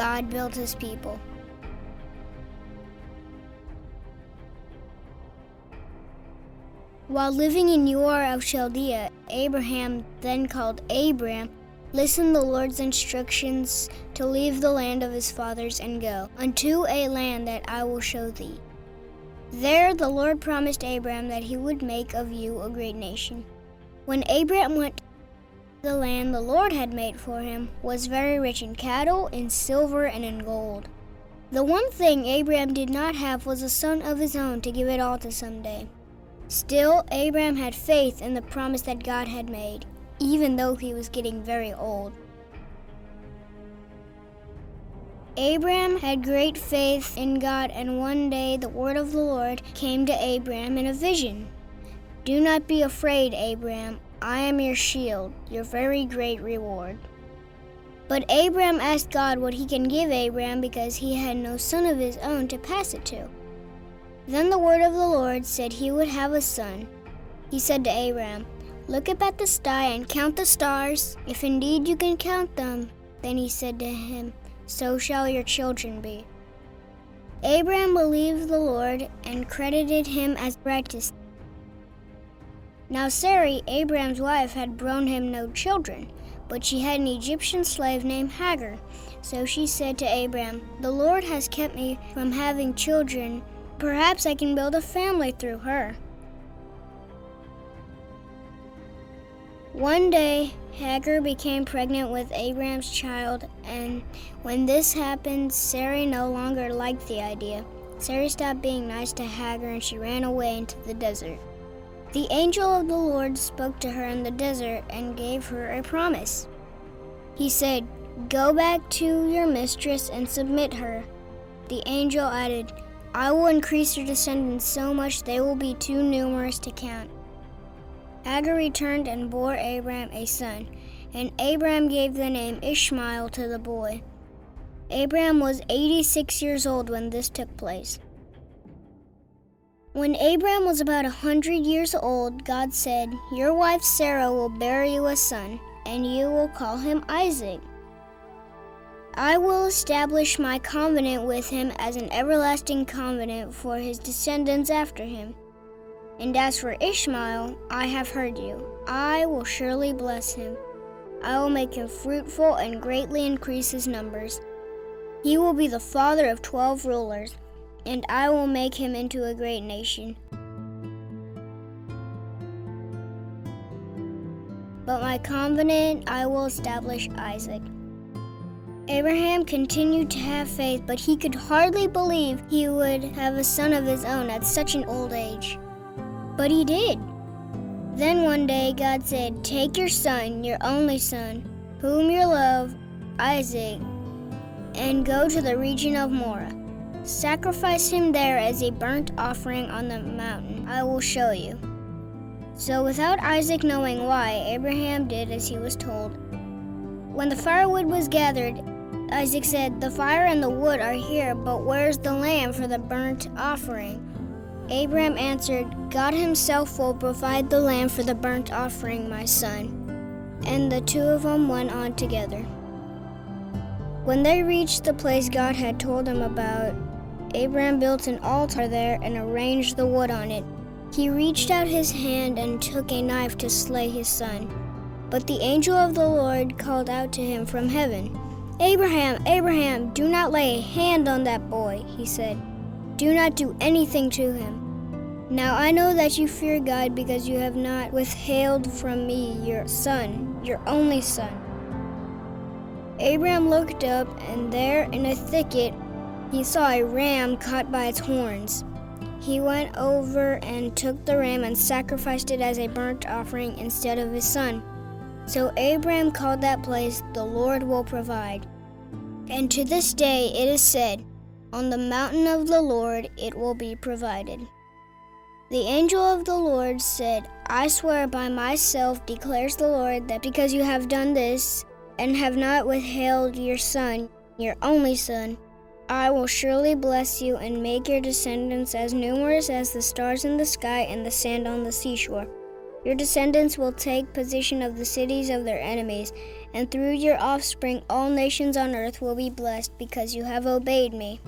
God built his people. While living in Ur of Chaldea, Abraham, then called Abram, listened to the Lord's instructions to leave the land of his fathers and go unto a land that I will show thee. There the Lord promised Abram that he would make of you a great nation. When Abram went, the land the Lord had made for him was very rich in cattle, in silver, and in gold. The one thing Abram did not have was a son of his own to give it all to someday. Still, Abram had faith in the promise that God had made, even though he was getting very old. Abram had great faith in God, and one day the word of the Lord came to Abram in a vision. Do not be afraid, Abram. I am your shield, your very great reward. But Abram asked God what he can give Abram because he had no son of his own to pass it to. Then the word of the Lord said he would have a son. He said to Abram, look up at the sky and count the stars, if indeed you can count them. Then he said to him, so shall your children be. Abram believed the Lord and credited him as righteous. Now Sarai, Abram's wife, had borne him no children, but she had an Egyptian slave named Hagar. So she said to Abram, the Lord has kept me from having children. Perhaps I can build a family through her. One day, Hagar became pregnant with Abram's child, and when this happened, Sarai no longer liked the idea. Sarai stopped being nice to Hagar and she ran away into the desert. The angel of the Lord spoke to her in the desert and gave her a promise. He said, go back to your mistress and submit her. The angel added, I will increase your descendants so much they will be too numerous to count. Hagar returned and bore Abram a son, and Abram gave the name Ishmael to the boy. Abram was 86 years old when this took place. When Abram was about 100 years old, God said, your wife Sarah will bear you a son, and you will call him Isaac. I will establish my covenant with him as an everlasting covenant for his descendants after him. And as for Ishmael, I have heard you. I will surely bless him. I will make him fruitful and greatly increase his numbers. He will be the father of 12 rulers, and I will make him into a great nation. But my covenant I will establish Isaac. Abraham continued to have faith, but he could hardly believe he would have a son of his own at such an old age. But he did. Then one day God said, take your son, your only son, whom you love, Isaac, and go to the region of Moriah. Sacrifice him there as a burnt offering on the mountain I will show you. So without Isaac knowing why, Abraham did as he was told. When the firewood was gathered, Isaac said, the fire and the wood are here, but where's the lamb for the burnt offering? Abraham answered, God himself will provide the lamb for the burnt offering, my son. And the two of them went on together. When they reached the place God had told him about, Abraham built an altar there and arranged the wood on it. He reached out his hand and took a knife to slay his son. But the angel of the Lord called out to him from heaven, Abraham, Abraham, do not lay a hand on that boy, he said. Do not do anything to him. Now I know that you fear God because you have not withheld from me your son, your only son. Abraham looked up, and there in a thicket he saw a ram caught by its horns. He went over and took the ram and sacrificed it as a burnt offering instead of his son. So Abraham called that place, the Lord will provide. And to this day it is said, on the mountain of the Lord it will be provided. The angel of the Lord said, I swear by myself, declares the Lord, that because you have done this, and have not withheld your son, your only son, I will surely bless you and make your descendants as numerous as the stars in the sky and the sand on the seashore. Your descendants will take possession of the cities of their enemies, and through your offspring all nations on earth will be blessed because you have obeyed me."